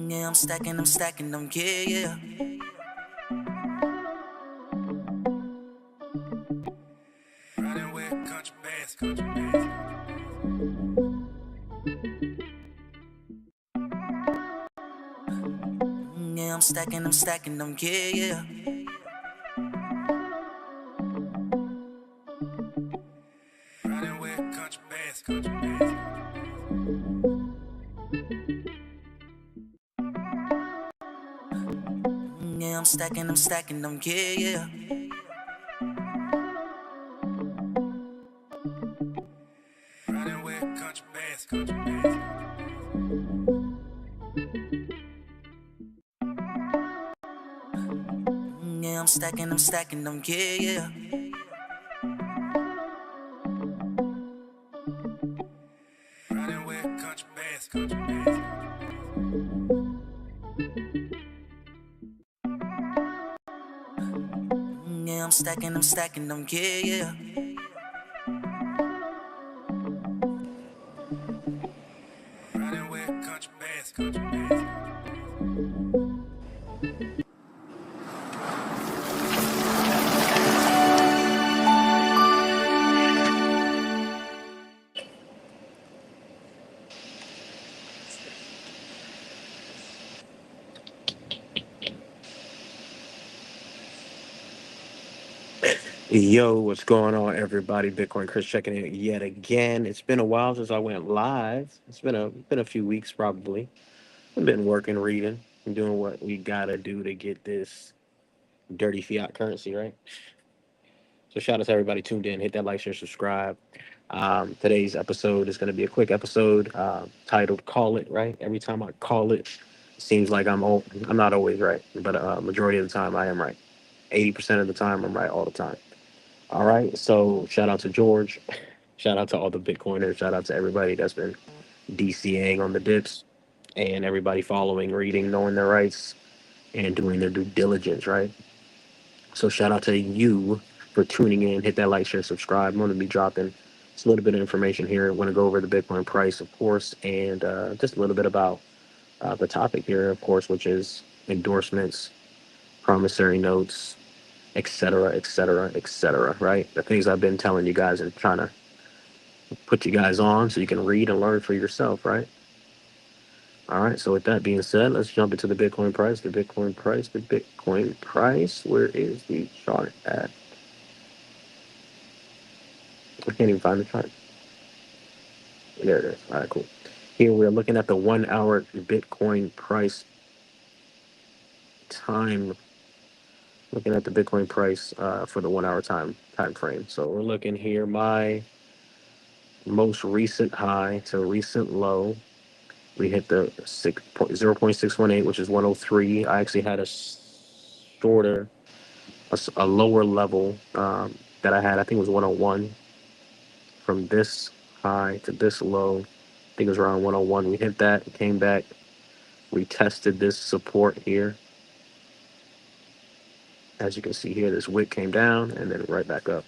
Yeah, I'm stacking them, yeah, yeah. Riding with country bass, country bass. Yeah, I'm stacking them, yeah, yeah. Riding with country bass, country bass. Yeah, I'm stacking them, yeah, yeah. Riding with country bass, country bass. Yeah, I'm stacking them, yeah, yeah. Riding with country bass, country bass. Yeah, I'm stacking them, yeah, yeah. Riding with country bass, country bass. Yo, what's going on, everybody? Bitcoin Chris checking in yet again. It's been a while since I went live. It's been a few weeks probably. I've been working, reading, and doing what we gotta do to get this dirty fiat currency right. So shout out to everybody tuned in. Hit that like, share, subscribe. Today's episode is gonna be a quick episode titled "Call It." Right. Every time I call it, seems like I'm not always right, but majority of the time I am right. 80% of the time I'm right all the time. All right. So shout out to George. Shout out to all the Bitcoiners. Shout out to everybody that's been DCAing on the dips and everybody following, reading, knowing their rights, and doing their due diligence, right? So shout out to you for tuning in. Hit that like, share, subscribe. I'm going to be dropping Just a little bit of information here. I want to go over the Bitcoin price, of course, and just a little bit about the topic here, of course, which is endorsements, promissory notes, etc., etc., etc. Right? The things I've been telling you guys and trying to put you guys on so you can read and learn for yourself. Right? All right. So with that being said, let's jump into the Bitcoin price. The Bitcoin price. The Bitcoin price. Where is the chart at? I can't even find the chart. There it is. All right. Cool. Here we're looking at the 1 hour Bitcoin price time. Looking at the Bitcoin price for the 1 hour time frame. So we're looking here. My most recent high to recent low, we hit the 0.618, which is 103. I actually had a shorter, a lower level that I had. I think it was 101 from this high to this low. I think it was around 101. We hit that, came back, retested this support here. As you can see here, this wick came down and then right back up.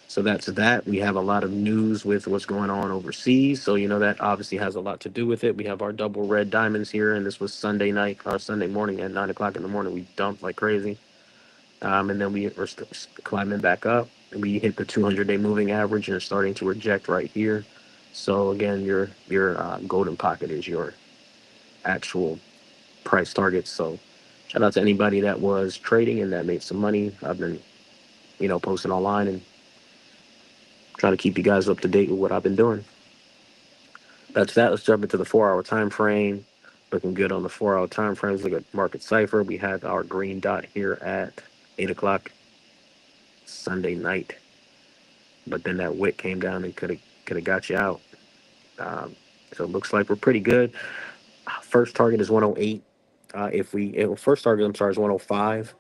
So that's that. We have a lot of news with what's going on overseas. So, that obviously has a lot to do with it. We have our double red diamonds here, and this was Sunday night or Sunday morning at 9 o'clock in the morning. We dumped like crazy. And then we were climbing back up. We hit the 200-day moving average and are starting to reject right here. So again, your golden pocket is your actual price target. So shout out to anybody that was trading and that made some money. I've been, posting online and trying to keep you guys up to date with what I've been doing. That's that. Let's jump into the 4 hour time frame. Looking good on the 4 hour time frames. Look at market cipher. We had our green dot here at 8 o'clock Sunday night, but then that wick came down and could have got you out. Um, so it looks like we're pretty good. First target is 108. If we first target, I'm sorry, is 105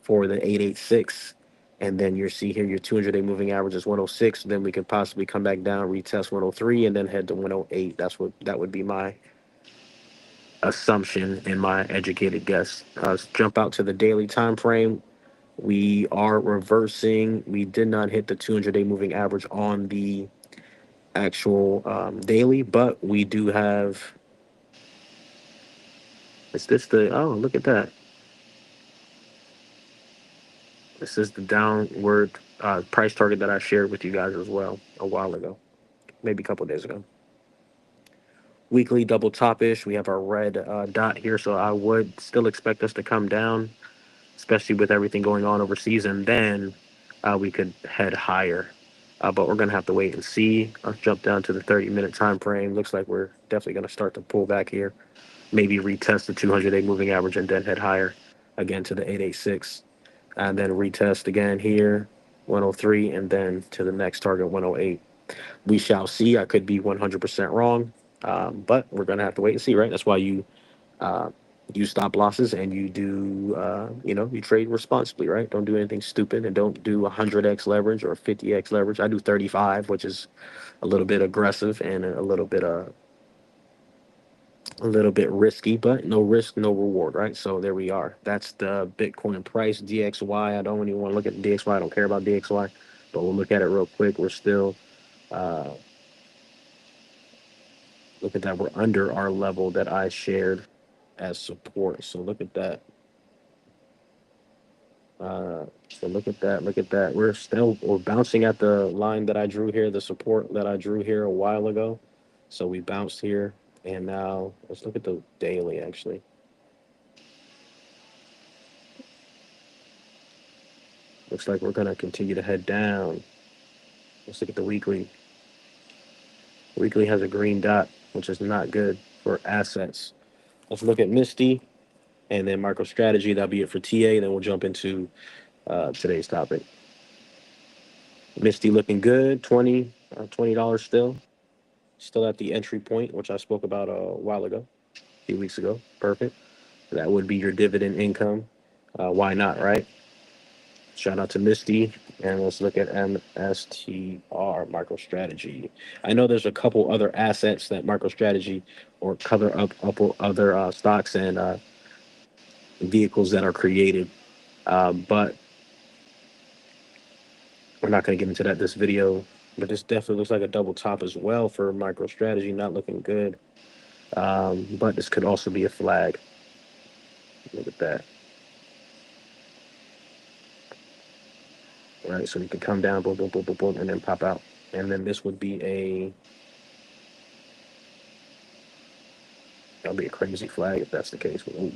for the 886. And then you see here your 200-day moving average is 106. Then we could possibly come back down, retest 103, and then head to 108. That would be my assumption and my educated guess. Let's jump out to the daily time frame. We are reversing. We did not hit the 200-day moving average on the actual daily, but we do have. Is this the? Oh, look at that. This is the downward price target that I shared with you guys as well a while ago, maybe a couple of days ago. Weekly double top-ish. We have our red dot here, so I would still expect us to come down, especially with everything going on overseas, and then we could head higher. But we're gonna have to wait and see. I'll jump down to the 30-minute time frame. Looks like we're definitely gonna start to pull back here. Maybe retest the 200-day moving average and then head higher again to the 886, and then retest again here, 103, and then to the next target 108. We shall see. I could be 100% wrong, but we're gonna have to wait and see, right? That's why uh, you stop losses and you do you trade responsibly, right? Don't do anything stupid and don't do 100x leverage or 50x leverage. I do 35, which is a little bit aggressive and a little bit risky, but no risk, no reward, right? So there we are. That's the Bitcoin price. DXY, I don't even want to look at DXY. I don't care about DXY, but we'll look at it real quick. We're still uh, look at that. We're under our level that I shared as support. So look at that. So look at that. Look at that. We're bouncing at the line that I drew here, the support that I drew here a while ago. So we bounced here, and now let's look at the daily. Actually, looks like we're gonna continue to head down. Let's look at the weekly. Weekly has a green dot, which is not good for assets. Let's look at Misty and then MicroStrategy. That'll be it for TA. Then we'll jump into today's topic. Misty looking good, $20 still. Still at the entry point, which I spoke about a while ago, a few weeks ago. Perfect. That would be your dividend income. Why not, right? Shout out to Misty. And let's look at MSTR, MicroStrategy. I know there's a couple other assets that MicroStrategy or cover up other stocks and vehicles that are created, but we're not going to get into that this video. but this definitely looks like a double top as well for MicroStrategy. Not looking good. But this could also be a flag. Look at that. Right, so we could come down, boom, boom, boom, boom, boom, and then pop out. And then this would be a that'll be a crazy flag if that's the case. Ooh.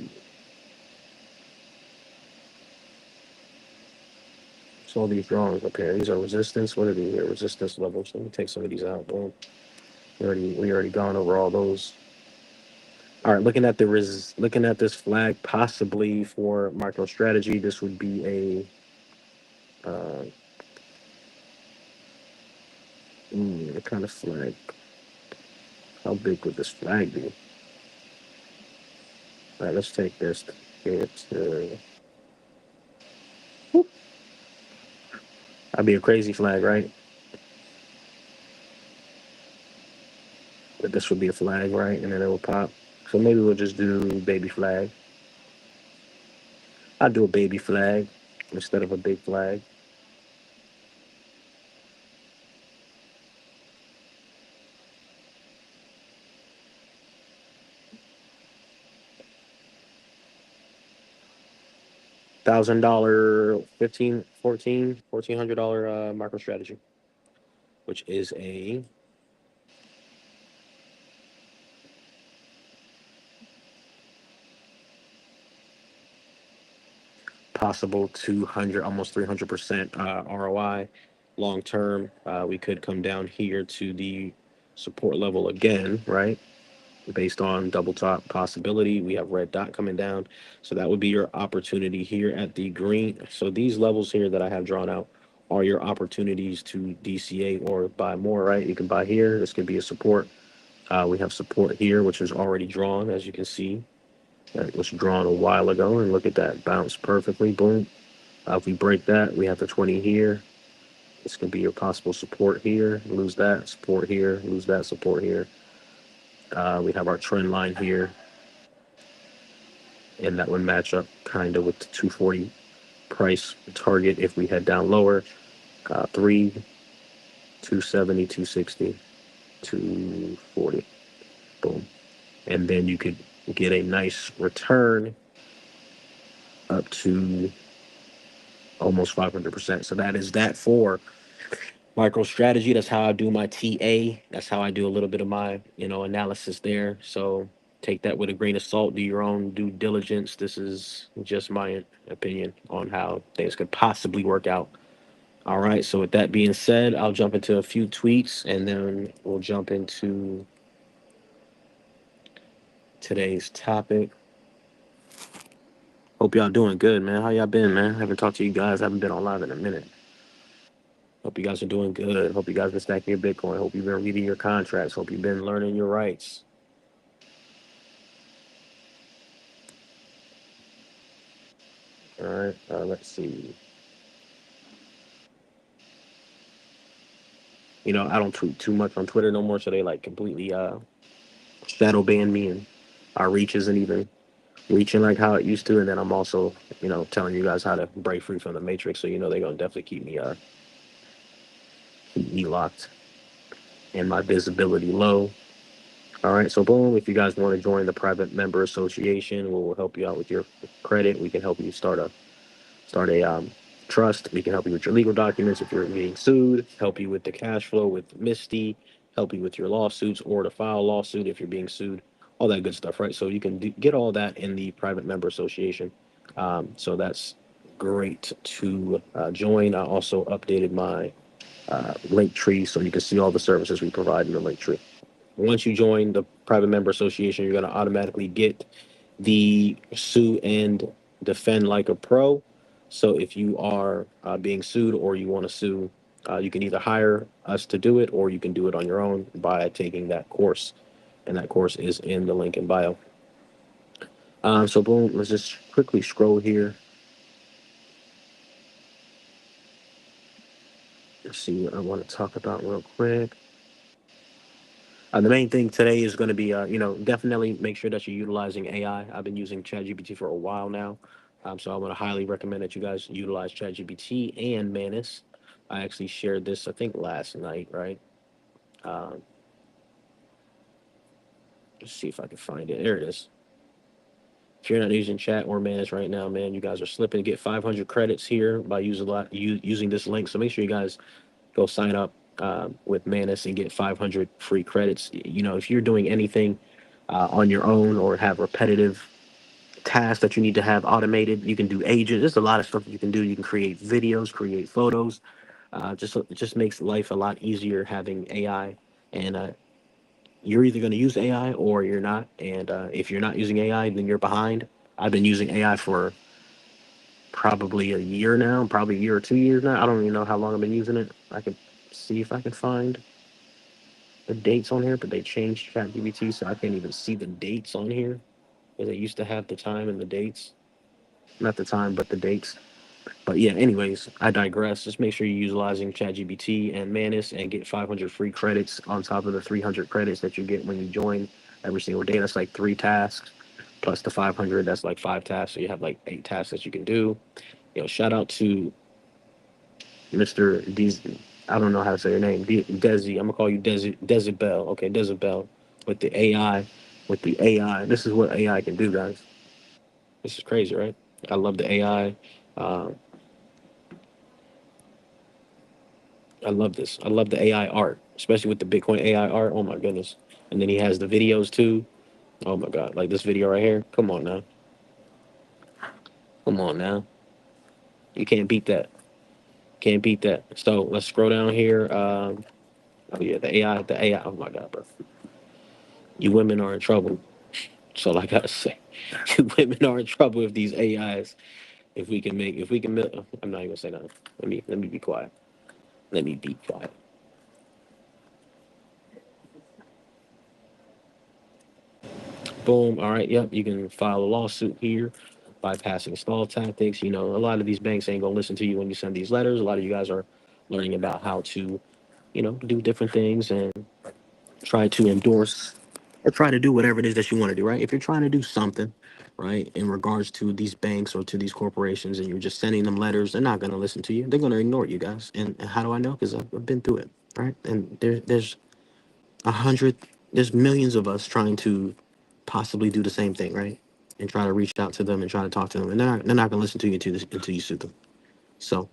So all these drawings up here, these are resistance. What are these here? Resistance levels. Let me take some of these out. Boom. We already gone over all those. All right, looking at this flag possibly for MicroStrategy, this would be a kind of flag. How big would this flag be? All right, let's take this here to. That'd be a crazy flag, right? But this would be a flag, right? And then it will pop. So maybe we'll just do baby flag. I'll do a baby flag instead of a big flag. $1,000, 15, 14, $1,400 MicroStrategy, which is a possible 200, almost 300% ROI long term. We could come down here to the support level again, right? Based on double top possibility. We have red dot coming down. So that would be your opportunity here at the green. So these levels here that I have drawn out are your opportunities to DCA or buy more, right? You can buy here. This could be a support. We have support here, which is already drawn, as you can see. That was drawn a while ago. And look at that, bounce perfectly. Boom. If we break that, we have the 20 here. This could be your possible support here. Lose that, support here. Lose that, support here. We have our trend line here, and that would match up kind of with the 240 price target if we head down lower. 3, 270, 260, 240. Boom. And then you could get a nice return up to almost 500%. So that is that for MicroStrategy. That's how I do my TA. That's how I do a little bit of my, analysis there. So take that with a grain of salt. Do your own due diligence. This is just my opinion on how things could possibly work out. All right. So with that being said, I'll jump into a few tweets and then we'll jump into today's topic. Hope y'all doing good, man. How y'all been, man? I haven't talked to you guys. I haven't been on live in a minute. Hope you guys are doing good. Hope you guys been stacking your Bitcoin. Hope you've been reading your contracts. Hope you've been learning your rights. All right. Let's see. I don't tweet too much on Twitter no more, so they like completely shadow ban me, and our reach isn't even reaching like how it used to. And then I'm also, telling you guys how to break free from the matrix. So they're gonna definitely keep me locked and my visibility low. All right. So boom. If you guys want to join the private member association, we'll help you out with your credit. We can help you start a trust. We can help you with your legal documents if you're being sued, help you with the cash flow with Misty, help you with your lawsuits or to file a lawsuit if you're being sued, all that good stuff, right? So you can get all that in the private member association. So that's great to join. I also updated my link tree so you can see all the services we provide in the link tree. Once you join the private member association, you're going to automatically get the sue and defend like a pro. So if you are being sued or you want to sue, you can either hire us to do it or you can do it on your own by taking that course. And that course is in the link in bio. So boom, let's just quickly scroll here. Let's see what I want to talk about real quick. The main thing today is going to be, definitely make sure that you're utilizing AI. I've been using ChatGPT for a while now. So I want to highly recommend that you guys utilize ChatGPT and Manus. I actually shared this, I think, last night, right? Um, let's see if I can find it. There it is. If you're not using chat or manage right now, man, you guys are slipping. Get 500 credits here by using this link. So make sure you guys go sign up with Manus and get 500 free credits. You know, if you're doing anything on your own or have repetitive tasks that you need to have automated, you can do agent. There's a lot of stuff that you can do. You can create videos, create photos. It just makes life a lot easier having AI. And you're either going to use AI or you're not. And if you're not using AI, then you're behind. I've been using AI for probably a year now, probably a year or 2 years now. I don't even know how long I've been using it. I can see if I can find the dates on here, but they changed ChatGPT, so I can't even see the dates on here. Because they used to have the time and the dates, not the time, but the dates. But yeah, anyways, I digress. Just make sure you're utilizing ChatGPT and Manus and get 500 free credits on top of the 300 credits that you get when you join every single day. That's like 3 tasks plus the 500. That's like 5 tasks. So you have like 8 tasks that you can do. You know, shout out to Mr. Dez. I don't know how to say your name. Desi. I'm gonna call you Dezibel. Okay, Dezibel. With the AI, with the AI. This is what AI can do, guys. This is crazy, right? I love the AI. Uh, I love this. I love the AI art, especially with the Bitcoin AI art. Oh my goodness! And then he has the videos too. Oh my god, like this video right here. Come on now, come on now. You can't beat that. Can't beat that. So let's scroll down here. Oh yeah, the AI, the AI. Oh my god, bro. You women are in trouble. So like I gotta say, you women are in trouble with these AIs. If we can, I'm not even gonna say nothing. Let me be quiet. Let me be quiet. Boom. All right. Yep. You can file a lawsuit here, bypassing stall tactics. You know, a lot of these banks ain't gonna listen to you when you send these letters. A lot of you guys are learning about how to, do different things and try to endorse or try to do whatever it is that you want to do, right? If you're trying to do something, right, in regards to these banks or to these corporations and you're just sending them letters, they're not going to listen to you. They're going to ignore you guys. And how do I know? Because I've been through it, right? And there's 100, there's millions of us trying to possibly do the same thing, right? And try to reach out to them and try to talk to them. And they're not going to listen to you until you sue them. So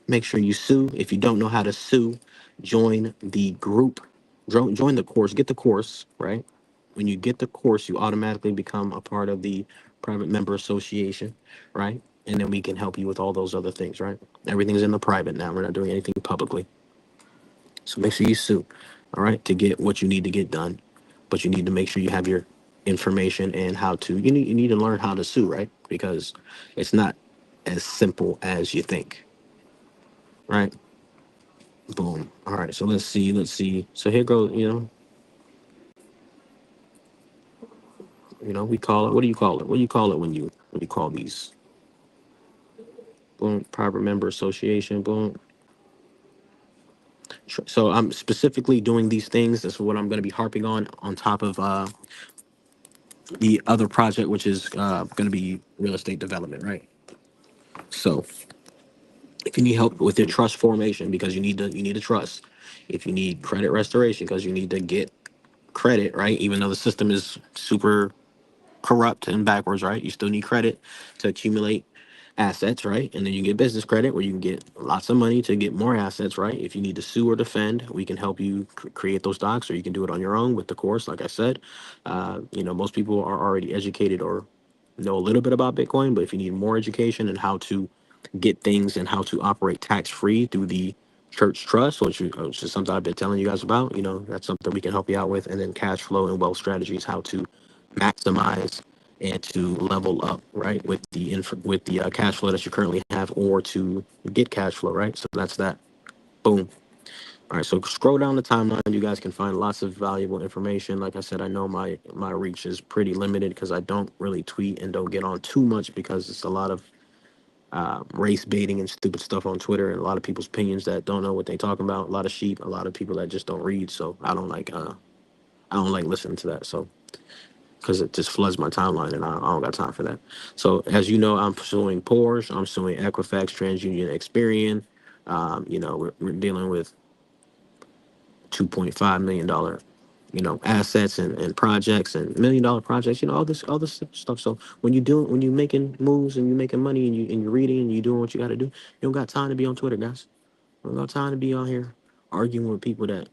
make sure you sue. If you don't know how to sue, join the group, join the course, get the course, right? When you get the course, you automatically become a part of the private member association, right? And then we can help you with all those other things, right? Everything's in the private now. We're not doing anything publicly. So make sure you sue, all right, to get what you need to get done. But you need to make sure you have your information and how to, you need to learn how to sue, right? Because it's not as simple as you think, right? Boom. All right. So let's see. Let's see. So here goes. We call it. What do you call it? What do you call it when you call these? Boom. Private member association. Boom. So I'm specifically doing these things. This is what I'm going to be harping on top of the other project, which is going to be real estate development, right? So if you need help with your trust formation, because you need to trust. If you need credit restoration, because you need to get credit, right? Even though the system is super corrupt and backwards, right? You still need credit to accumulate assets, right? And then you get business credit where you can get lots of money to get more assets, right? If you need to sue or defend, we can help you create those docs, or you can do it on your own with the course. Like I said, most people are already educated or know a little bit about Bitcoin, but if you need more education and how to get things and how to operate tax free through the church trust, which is something I've been telling you guys about, that's something we can help you out with. And then cash flow and wealth strategies, how to maximize and to level up, right, with the cash flow that you currently have, or to get cash flow, right? So that's that. Boom. All right, so scroll down the timeline. You guys can find lots of valuable information. Like I said, I know my reach is pretty limited because I don't really tweet and don't get on too much because it's a lot of race baiting and stupid stuff on Twitter, and a lot of people's opinions that don't know what they talking about. A lot of sheep, a lot of people that just don't read. So I don't like listening to that. So because it just floods my timeline, and I don't got time for that. So as you know, I'm pursuing Porsche. I'm pursuing Equifax, TransUnion, Experian. We're dealing with $2.5 million, assets and projects and $1 million projects, all this stuff. So when you making moves and you making money and you're reading and you doing what you got to do, you don't got time to be on Twitter, guys. You don't got time to be on here arguing with people that,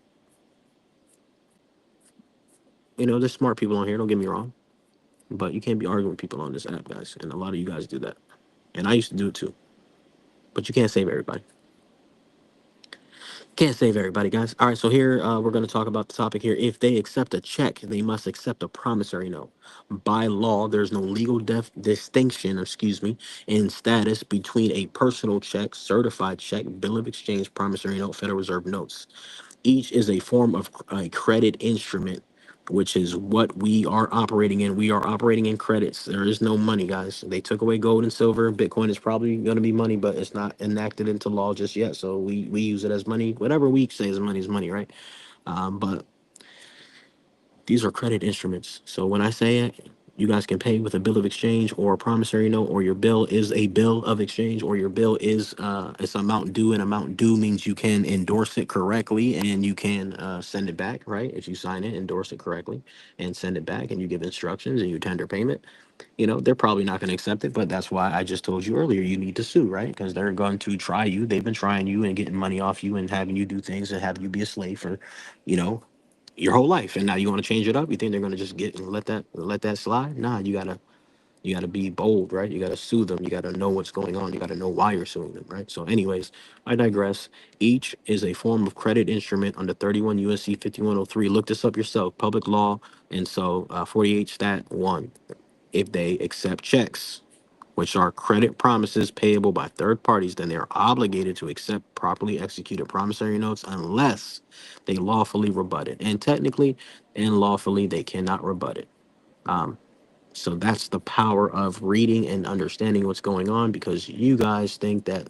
there's smart people on here. Don't get me wrong, but you can't be arguing with people on this app, guys. And a lot of you guys do that, and I used to do it too. But you can't save everybody. Can't save everybody, guys. All right, so here we're going to talk about the topic here. If they accept a check, they must accept a promissory note. By law, there's no legal distinction, excuse me, in status between a personal check, certified check, bill of exchange, promissory note, Federal Reserve notes. Each is a form of a credit instrument, which is what we are operating in. We are operating in credits. There is no money, guys. They took away gold and silver. Bitcoin is probably going to be money, but it's not enacted into law just yet. So we use it as money. Whatever we say is money, right? But these are credit instruments. So when I say it, you guys can pay with a bill of exchange or a promissory note, or your bill is a bill of exchange, or your bill is it's amount due, and amount due means you can endorse it correctly and you can send it back, right? If you sign it, endorse it correctly, and send it back, and you give instructions and you tender payment. They're probably not going to accept it, but that's why I just told you earlier you need to sue, right? Because they're going to try you. They've been trying you and getting money off you and having you do things and having you be a slave for, you know, your whole life. And now you want to change it up. You think they're going to just get and let that slide? Nah, you gotta be bold, right? You gotta sue them. You gotta know what's going on. You gotta know why you're suing them, right? So, anyways, I digress. Each is a form of credit instrument under 31 USC 5103. Look this up yourself. Public law, and so 48 stat one. If they accept checks, which are credit promises payable by third parties, then they are obligated to accept properly executed promissory notes unless they lawfully rebut it. And technically and lawfully, they cannot rebut it. Um, so that's the power of reading and understanding what's going on, because you guys think that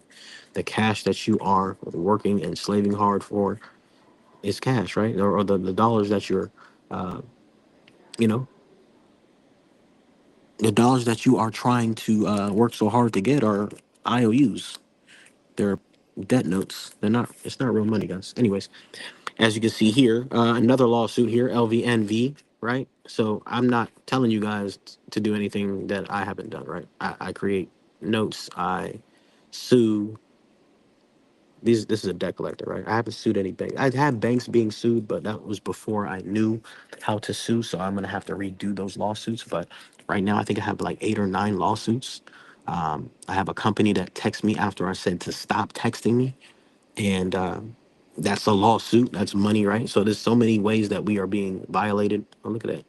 the cash that you are working and slaving hard for is cash, right? Or the dollars that you're, uh, you know, the dollars that you are trying to work so hard to get are IOUs. They're debt notes. It's not real money, guys. Anyways, as you can see here, another lawsuit here, LVNV, right? So I'm not telling you guys to do anything that I haven't done, right? I create notes. I sue. This is a debt collector, right? I haven't sued any bank. I had banks being sued, but that was before I knew how to sue. So I'm gonna have to redo those lawsuits. But right now, I think I have like 8 or 9 lawsuits. I have a company that texts me after I said to stop texting me, and that's a lawsuit. That's money, right? So there's so many ways that we are being violated. Oh, look at that,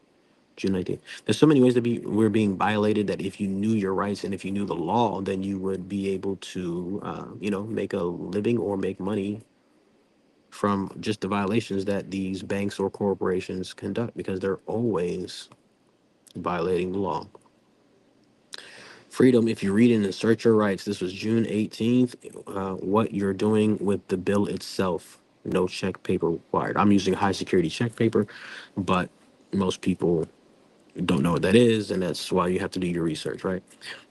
June 19th. There's so many ways that we're being violated, that if you knew your rights and if you knew the law, then you would be able to, make a living or make money from just the violations that these banks or corporations conduct, because they're always violating the law. Freedom, if you read and assert your rights, this was June 18th. What you're doing with the bill itself, no check paper required. I'm using high security check paper, but most people don't know what that is, and that's why you have to do your research, right?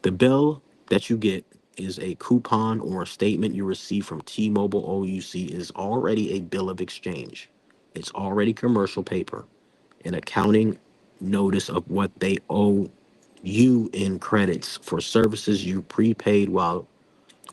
The bill that you get is a coupon or a statement you receive from T-Mobile OUC is already a bill of exchange. It's already commercial paper, an accounting notice of what they owe you in credits for services you prepaid while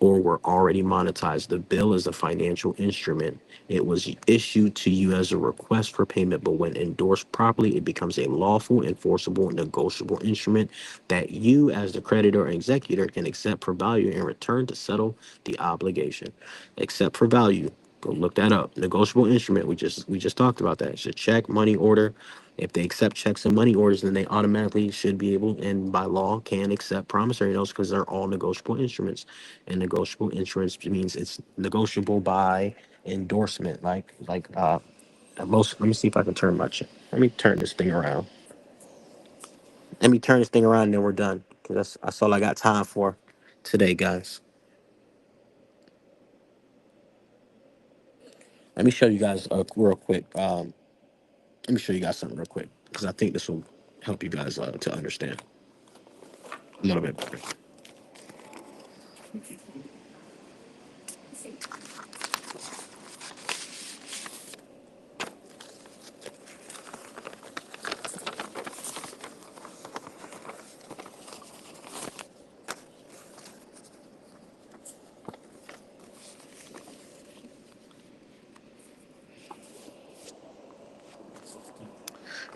or were already monetized. The bill is a financial instrument. It was issued to you as a request for payment, but when endorsed properly, it becomes a lawful, enforceable, negotiable instrument that you, as the creditor or executor, can accept for value in return to settle the obligation. Accept for value. Go look that up. Negotiable instrument. We just talked about that. It's a check, money order. If they accept checks and money orders, then they automatically should be able, and by law, can accept promissory notes, because they're all negotiable instruments. And negotiable insurance means it's negotiable by endorsement. Like most. Let me see if I can turn my. Let me turn this thing around. Let me turn this thing around, and then we're done. Cause that's all I got time for today, guys. Let me show you guys real quick. Let me show you guys something real quick, because I think this will help you guys to understand a little bit better.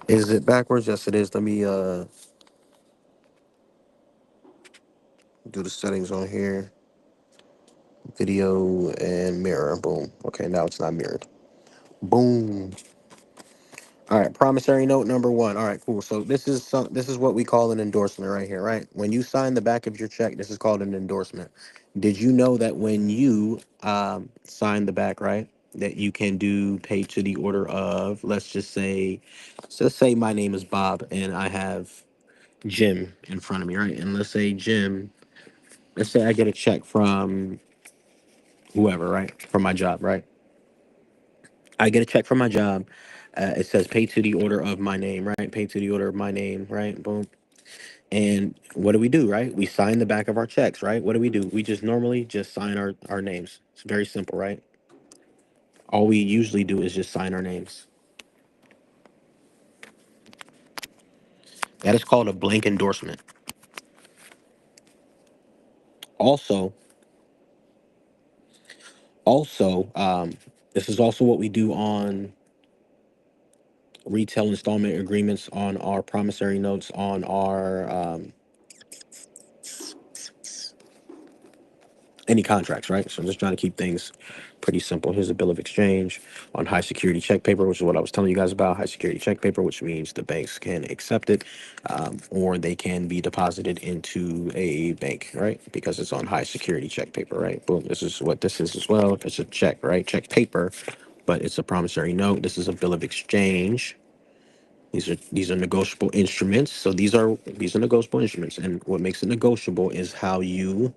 Is it backwards? Yes, it is. Let me do the settings on here. Video and mirror. Boom. Okay, now it's not mirrored. Boom. All right, promissory note number one. All right, cool. So this is what we call an endorsement right here, right? When you sign the back of your check, this is called an endorsement. Did you know that when you sign the back, right, that you can do pay to the order of, let's just say, so let's say my name is Bob and I have Jim in front of me, right? And let's say Jim, let's say I get a check from whoever, right, from my job, right? I get a check from my job. It says pay to the order of my name, right? Pay to the order of my name, right? Boom. And what do, right? We sign the back of our checks, right? What do? We just normally just sign our names. It's very simple, right? All we usually do is just sign our names. That is called a blank endorsement. Also, also, this is also what we do on retail installment agreements, on our promissory notes, on our any contracts, right? So I'm just trying to keep things pretty simple. Here's a bill of exchange on high security check paper, which is what I was telling you guys about. High security check paper, which means the banks can accept it, or they can be deposited into a bank, right? Because it's on high security check paper, right? Boom. This is what this is as well. It's a check, right? Check paper, but it's a promissory note. This is a bill of exchange. These are negotiable instruments. So these are negotiable instruments, and what makes it negotiable is how you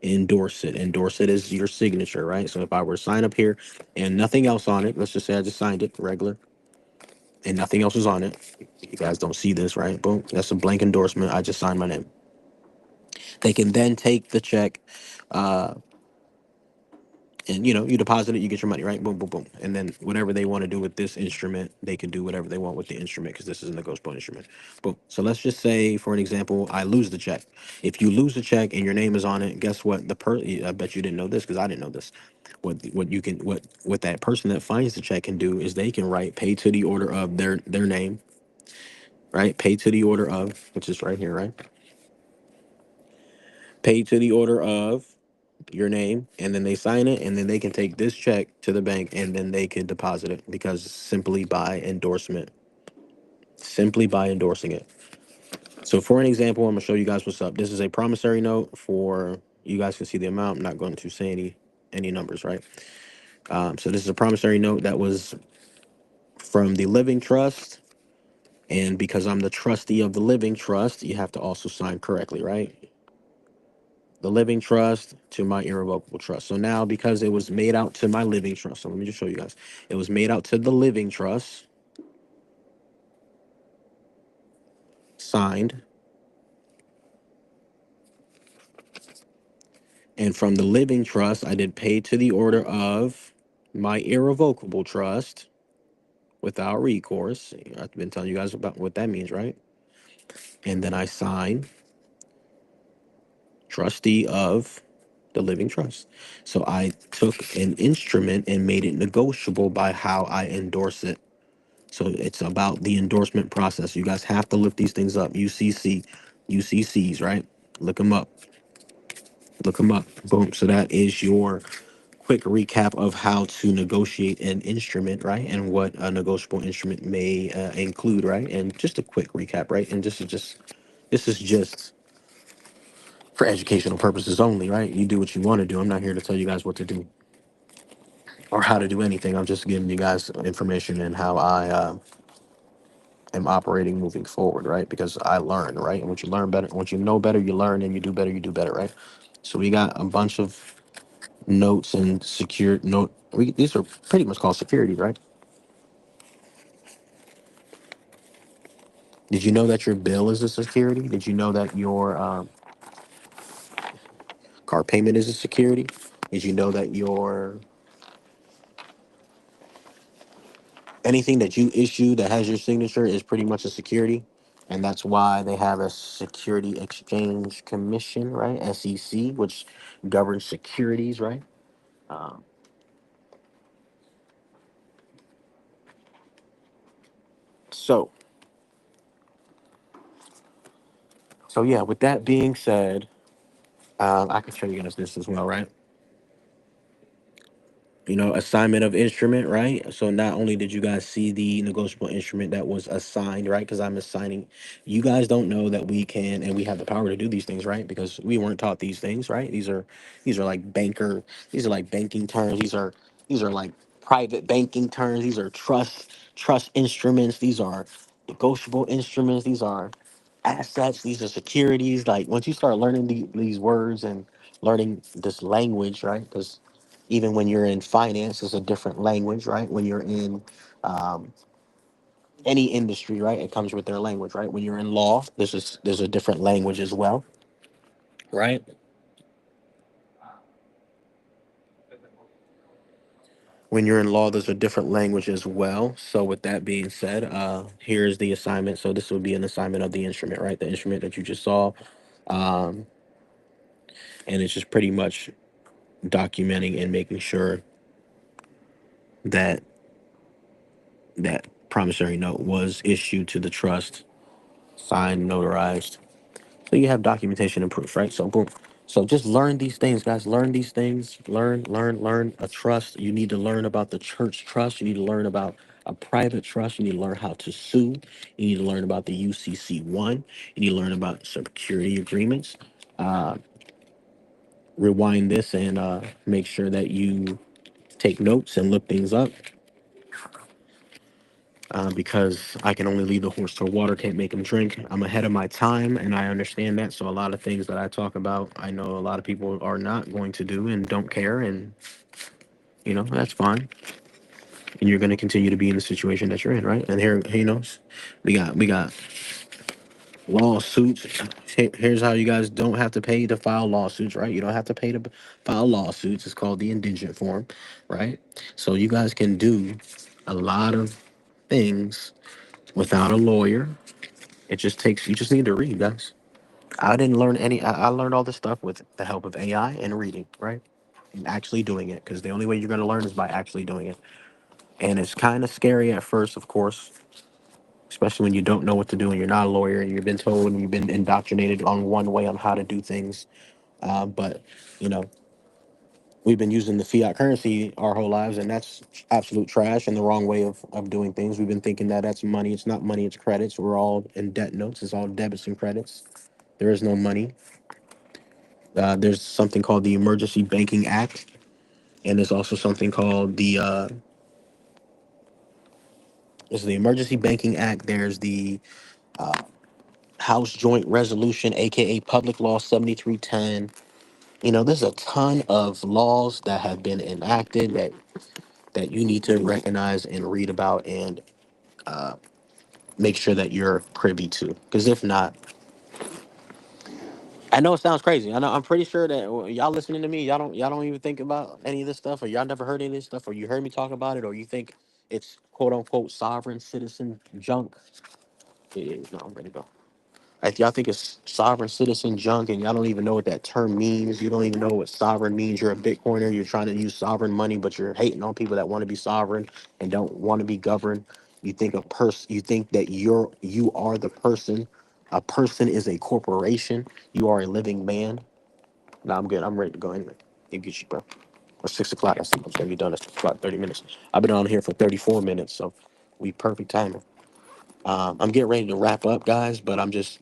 endorse it. Endorse it as your signature, right? So if I were to sign up here and nothing else on it, let's just say I just signed it regular and nothing else was on it. You guys don't see this, right? Boom. That's a blank endorsement. I just signed my name. They can then take the check, uh, and you deposit it, you get your money, right? Boom, boom, boom. And then whatever they want to do with this instrument, they can do whatever they want with the instrument because this is a negotiable instrument. Boom. So let's just say, for an example, I lose the check. If you lose the check and your name is on it, guess what? I bet you didn't know this because I didn't know this. What that person that finds the check can do is they can write pay to the order of their name, right? Pay to the order of, which is right here, right? Pay to the order of your name, and then they sign it, and then they can take this check to the bank and then they can deposit it because simply by endorsing it. So for an example, I'm gonna show you guys what's up. This is a promissory note for, you guys can see the amount. I'm not going to say any numbers, right? So this is a promissory note that was from the living trust, and because I'm the trustee of the living trust, you have to also sign correctly, right? The living trust to my irrevocable trust. So now, because it was made out to my living trust, so let me just show you guys. It was made out to the living trust, signed, and from the living trust, I did pay to the order of my irrevocable trust without recourse. I've been telling you guys about what that means, right? And then I sign trustee of the living trust. So I took an instrument and made it negotiable by how I endorse it. So it's about the endorsement process. You guys have to look these things up. UCCs, right? Look them up. Look them up. Boom. So that is your quick recap of how to negotiate an instrument, right? And what a negotiable instrument may include, right? And just a quick recap, right? And this is just for educational purposes only, right? You do what you want to do. I'm not here to tell you guys what to do or how to do anything. I'm just giving you guys information and how I am operating moving forward, right? Because I learn, right? And once you learn better, once you know better, you learn, and you do better, right? So we got a bunch of notes and secure note. These are pretty much called security, right? Did you know that your bill is a security? Did you know that your car payment is a security? Did you know that your anything that you issue that has your signature is pretty much a security? And that's why they have a Security Exchange Commission, right? SEC, which governs securities, right? Um, so So yeah, with that being said, I can show you guys this as well, right? Assignment of instrument, right? So not only did you guys see the negotiable instrument that was assigned, right? Because I'm assigning, you guys don't know that we can and we have the power to do these things, right? Because we weren't taught these things, right? These are like these are like banking terms. These are like private banking terms. These are trust instruments. These are negotiable instruments. These are assets. These are securities. Like once you start learning these words and learning this language, right? Because even when you're in finance, it's a different language, right? When you're in um, any industry, right, it comes with their language, right? When you're in law, there's a different language as well, right? When you're in law, there's a different language as well. So with that being said, here's the assignment. So this would be an assignment of the instrument, right? The instrument that you just saw, um, and it's just pretty much documenting and making sure that that promissory note was issued to the trust, signed, notarized. So you have documentation and proof, right? So boom. So just learn these things, guys. Learn these things. Learn a trust. You need to learn about the church trust. You need to learn about a private trust. You need to learn how to sue. You need to learn about the UCC1. You need to learn about security agreements. Uh, Rewind this and make sure that you take notes and look things up, because I can only lead the horse to water, can't make him drink. I'm ahead of my time, and I understand that. So a lot of things that I talk about, I know a lot of people are not going to do and don't care, and that's fine. And you're going to continue to be in the situation that you're in, right? And here, we got lawsuits. Here's how you guys don't have to pay to file lawsuits, right? You don't have to pay to file lawsuits. It's called the indigent form, right? So you guys can do a lot of things without a lawyer. You just need to read, guys. I learned all this stuff with the help of AI and reading, right? And actually doing it, because the only way you're going to learn is by actually doing it. And it's kind of scary at first, of course, especially when you don't know what to do and you're not a lawyer and you've been told and you've been indoctrinated on one way on how to do things. But, you know, we've been using the fiat currency our whole lives, and that's absolute trash and the wrong way of doing things. We've been thinking that that's money. It's not money, it's credits. We're all in debt notes. It's all debits and credits. There is no money. There's something called the Emergency Banking Act, and there's also something called there's the Emergency Banking Act. There's the House Joint Resolution, aka Public Law 7310. There's a ton of laws that have been enacted that you need to recognize and read about and make sure that you're privy to. Because if not, I know it sounds crazy. I know I'm pretty sure that y'all listening to me, y'all don't even think about any of this stuff, or y'all never heard any of this stuff, or you heard me talk about it, or you think it's quote unquote sovereign citizen junk. Yeah, no, I'm ready to go. If y'all think it's sovereign citizen junk and y'all don't even know what that term means, you don't even know what sovereign means. You're a Bitcoiner, you're trying to use sovereign money, but you're hating on people that want to be sovereign and don't want to be governed. You think that you are the person. A person is a corporation. You are a living man. No, I'm good. I'm ready to go anyway. You get you, bro. Or 6 o'clock. I think I'm gonna be done at 6 o'clock, 30 minutes. I've been on here for 34 minutes, so we perfect timing. I'm getting ready to wrap up, guys, but I'm just,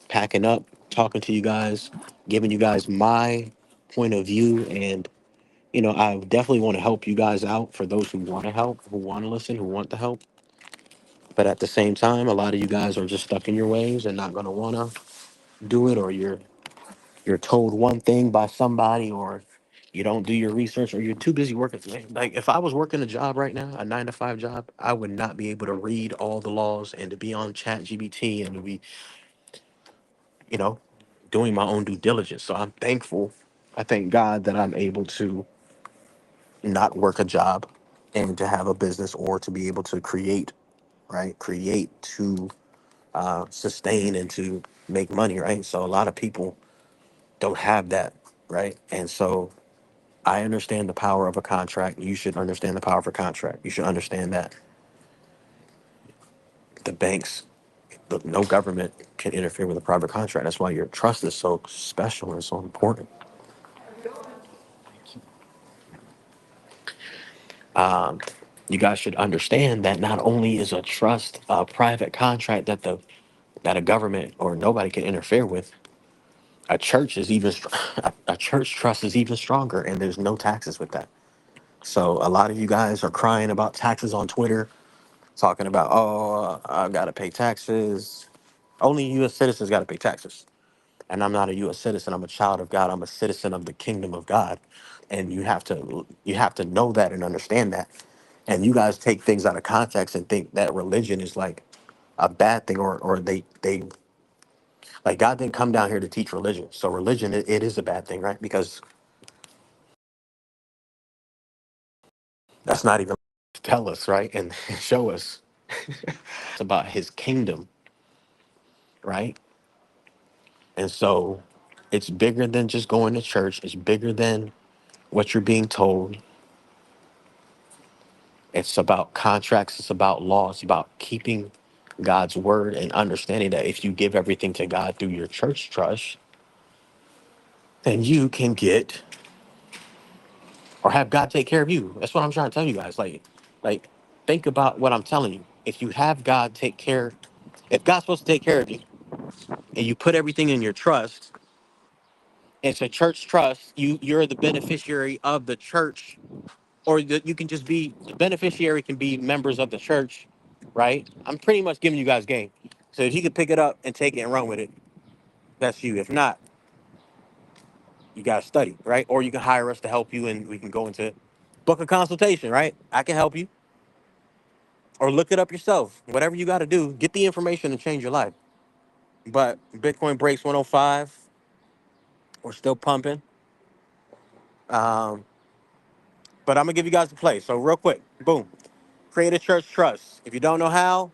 packing up, talking to you guys, giving you guys my point of view. And, I definitely want to help you guys out for those who want to help, who want to listen, who want the help. But at the same time, a lot of you guys are just stuck in your ways and not going to want to do it, or you're told one thing by somebody, or you don't do your research, or you're too busy working. Like if I was working a job right now, a 9 to 5 job, I would not be able to read all the laws and to be on chat GBT and to be, you know, doing my own due diligence. So I'm thankful. I thank God that I'm able to not work a job and to have a business, or to be able to create, right? Create to sustain and to make money, right? So a lot of people don't have that, right? And so I understand the power of a contract. You should understand the power of a contract. You should understand that the banks Look, no government can interfere with a private contract. That's why your trust is so special and so important. You guys should understand that not only is a trust a private contract that a government or nobody can interfere with, a church is a church trust is even stronger, and there's no taxes with that. So a lot of you guys are crying about taxes on Twitter, talking about, oh, I gotta pay taxes. Only U.S. citizens gotta pay taxes. And I'm not a U.S. citizen. I'm a child of God. I'm a citizen of the kingdom of God, and you have to know that and understand that. And you guys take things out of context and think that religion is like a bad thing, or they like God didn't come down here to teach religion. So religion, it is a bad thing, right? Because that's not even to tell us, right, and show us. It's about His kingdom, right? And so it's bigger than just going to church. It's bigger than what you're being told. It's about contracts. It's about law. It's about keeping God's word and understanding that if you give everything to God through your church trust, then you can get or have God take care of you. That's what I'm trying to tell you guys. Like, think about what I'm telling you. If you have God take care, if God's supposed to take care of you, and you put everything in your trust, it's a church trust. You're the beneficiary of the church, or you can just be the beneficiary. Can be members of the church, right? I'm pretty much giving you guys game. So if you could pick it up and take it and run with it, that's you. If not, you gotta study, right? Or you can hire us to help you, and we can go into book a consultation, right? I can help you, or look it up yourself. Whatever you got to do, get the information and change your life. But Bitcoin breaks 105. We're still pumping. Um, but I'm gonna give you guys the play. So real quick, boom. Create a church trust. If you don't know how,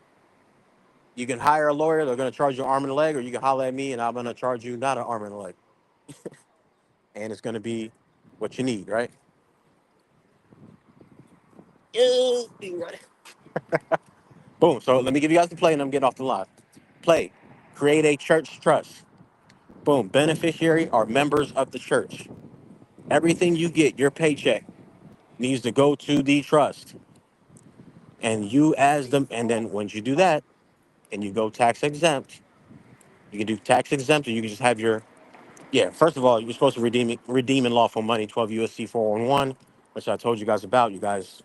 you can hire a lawyer. They're gonna charge you an arm and a leg, or you can holler at me, and I'm gonna charge you not an arm and a leg, and it's gonna be what you need, right? Right. Boom. So let me give you guys the play, and I'm getting off the line. Play. Create a church trust. Boom. Beneficiary are members of the church. Everything you get, your paycheck, needs to go to the trust, and you as them. And then once you do that, and you go tax exempt, you can do tax exempt, or you can just have your, yeah. First of all, you're supposed to redeem in lawful money, 12 USC 411, which I told you guys about. You guys,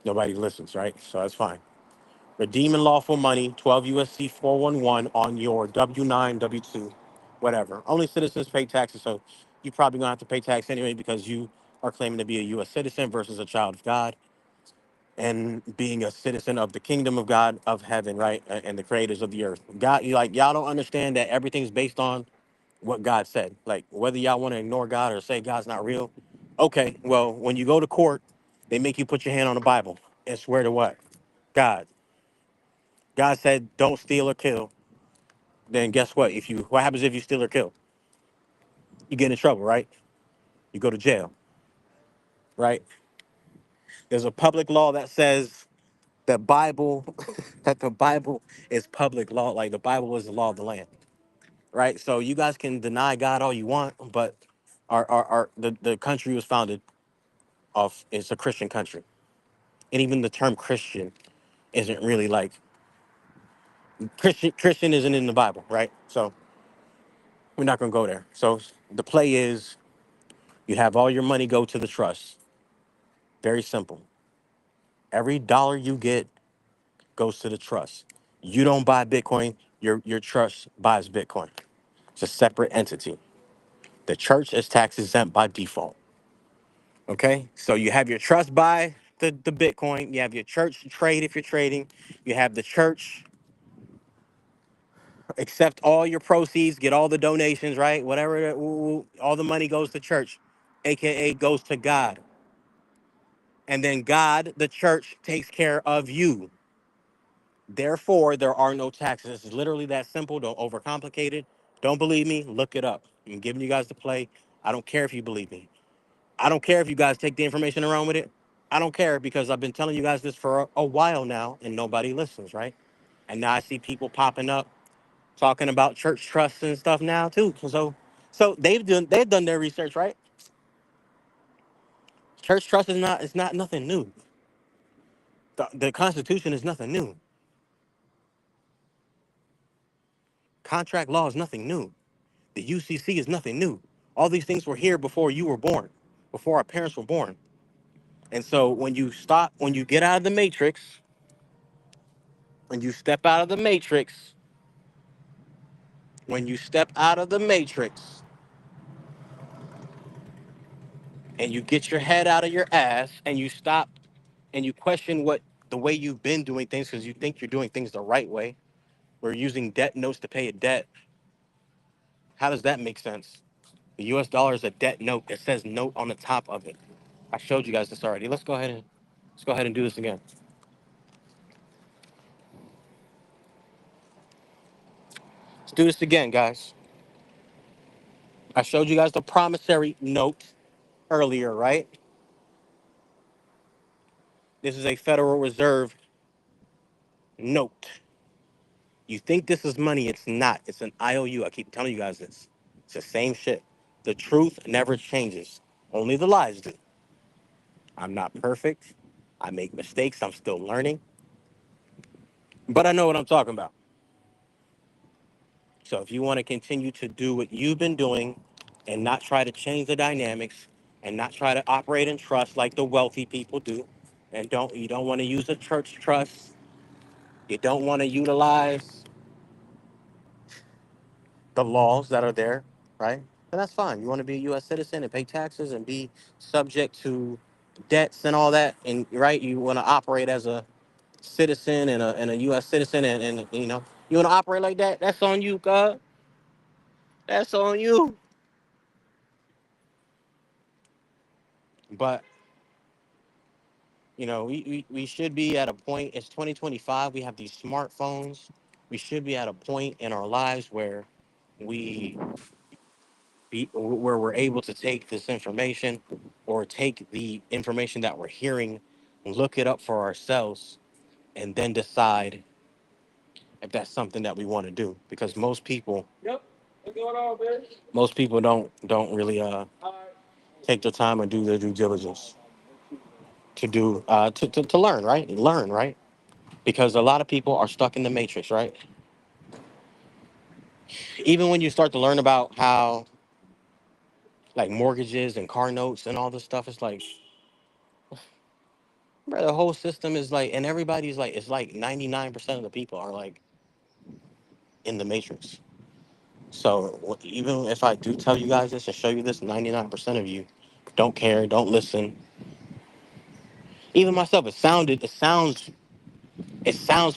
nobody listens, right? So that's fine. Redeem in lawful money, 12 USC 411 on your W-9, W-2, whatever. Only citizens pay taxes, so you probably gonna have to pay tax anyway because you are claiming to be a U.S. citizen versus a child of God, and being a citizen of the kingdom of God of heaven, right? And the creators of the earth. God, you like y'all don't understand that everything's based on what God said. Like whether y'all want to ignore God or say God's not real. Okay, well, when you go to court, they make you put your hand on the Bible and swear to what? God. God said don't steal or kill. Then guess what? If you what happens if you steal or kill? You get in trouble, right? You go to jail, right? There's a public law that says the Bible that the Bible is public law, like the Bible is the law of the land, right? So you guys can deny God all you want, but the country was founded off, it's a Christian country. And even the term Christian isn't really like Christian isn't in the Bible, right? So we're not gonna go there. So the play is you have all your money go to the trust. Very simple. Every dollar you get goes to the trust. You don't buy Bitcoin, your trust buys Bitcoin. It's a separate entity. The church is tax exempt by default. Okay? So you have your trust buy the Bitcoin, you have your church trade if you're trading, you have the church accept all your proceeds, get all the donations, right? Whatever, all the money goes to church, aka goes to God. And then God, the church, takes care of you. Therefore, there are no taxes. It's literally that simple. Don't overcomplicate it. Don't believe me? Look it up. I'm giving you guys the play. I don't care if you believe me. I don't care if you guys take the information around with it. I don't care because I've been telling you guys this for a while now and nobody listens, right? And now I see people popping up talking about church trusts and stuff now too. So they've done their research, right? Church trust is not nothing new. The Constitution is nothing new. Contract law is nothing new. The UCC is nothing new. All these things were here before you were born, before our parents were born. And so when you get out of the matrix, when you step out of the matrix, when you step out of the matrix and you get your head out of your ass and you stop and you question what the way you've been doing things because you think you're doing things the right way. We're using debt notes to pay a debt. How does that make sense? The US dollar is a debt note. It says note on the top of it. I showed you guys this already. Let's go ahead and do this again. Let's do this again, guys. I showed you guys the promissory note earlier, right? This is a Federal Reserve note. You think this is money, it's not. It's an IOU. I keep telling you guys this. It's the same shit. The truth never changes. Only the lies do. I'm not perfect. I make mistakes. I'm still learning. But I know what I'm talking about. So if you want to continue to do what you've been doing and not try to change the dynamics and not try to operate in trust like the wealthy people do, and you don't want to use a church trust, you don't want to utilize the laws that are there, right? And that's fine. You want to be a U.S. citizen and pay taxes and be subject to debts and all that, and right, you want to operate as a citizen and a U.S. citizen, and you want to operate like that. That's on you, God. That's on you. But we should be at a point. It's 2025. We have these smartphones. We should be at a point in our lives where we where we're able to take this information or take the information that we're hearing, look it up for ourselves, and then decide if that's something that we want to do. Because most people don't really take the time and do their due diligence to learn, right? Learn, right? Because a lot of people are stuck in the matrix, right? Even when you start to learn about how like mortgages and car notes and all this stuff, it's like, bro, the whole system is like, and everybody's like, it's like 99% of the people are like in the matrix. So even if I do tell you guys this and show you this, 99% of you don't care, don't listen. Even myself, it sounds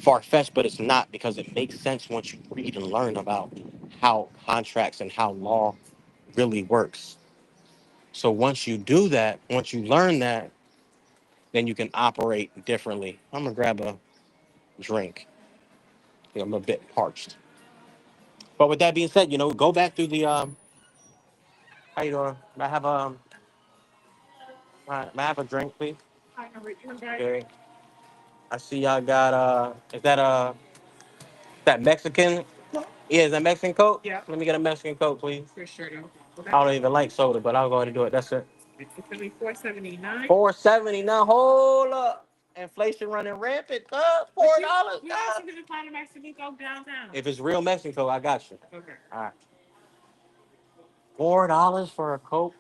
far fetched, but it's not, because it makes sense once you read and learn about how contracts and how law really works. So once you do that, once you learn that, then you can operate differently. I'm gonna grab a drink. I'm a bit parched. But with that being said, go back through the how you doing? May I have a drink, please? Okay. I see y'all got is that Mexican? Yeah, is that Mexican Coke? Yeah. Let me get a Mexican Coke, please. I don't even like soda, but I'll go ahead and do it. That's it. It's gonna be 4.79. 4.79. Hold up. Inflation running rampant. $4. You also gonna find a Mexican Coke downtown. If it's real Mexican Coke, I got you. Okay. All right. $4 for a Coke.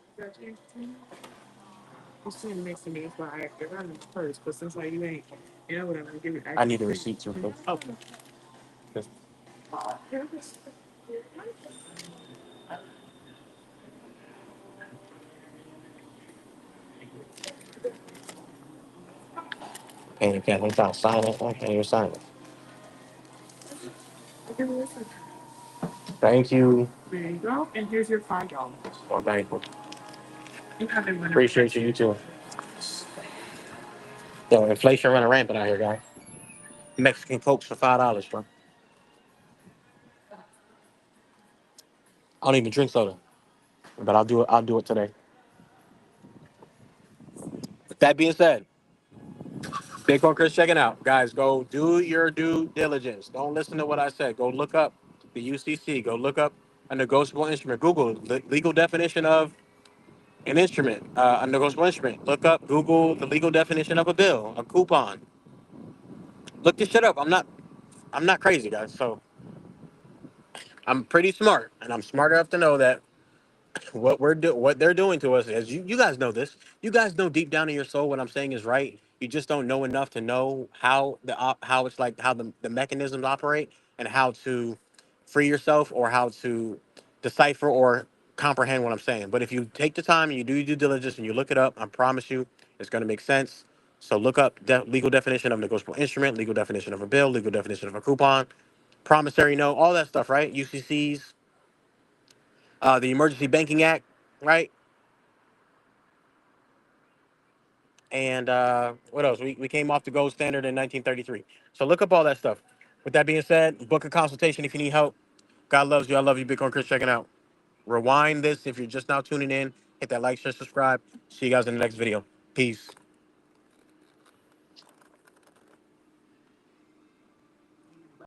It's still next to me. That's why I asked around first. But since like you ain't, what I'm gonna give it. I need a receipt too, please. Okay. Hey, you can't trying to sign it. I can't even sign it. Thank you. There you go. And here's your $5. Well, thank you. Appreciate you. You too. Yo, inflation running rampant out here, guys. Mexican Cokes for $5, bro. I don't even drink soda, but I'll do it. I'll do it today. With that being said, Bitcoin Chris checking out. Guys, go do your due diligence. Don't listen to what I said. Go look up the UCC. Go look up a negotiable instrument. Google the legal definition of an instrument, a negotiable instrument. Look up, Google the legal definition of a bill, a coupon. Look this shit up. I'm not crazy, guys. So I'm pretty smart, and I'm smart enough to know that what they're doing to us is you guys know this. You guys know deep down in your soul what I'm saying is right. You just don't know enough to know how it's like how the mechanisms operate and how to free yourself or how to decipher or comprehend what I'm saying. But if you take the time and you do your due diligence and you look it up, I promise you it's going to make sense. So look up legal definition of negotiable instrument, legal definition of a bill, legal definition of a coupon, promissory note, all that stuff, right? UCCs, the Emergency Banking Act, right? And what else? We came off the gold standard in 1933. So look up all that stuff. With that being said, book a consultation if you need help. God loves you. I love you. Bitcoin Chris checking out. Rewind this if you're just now tuning in. Hit that like, share, subscribe. See you guys in the next video. Peace.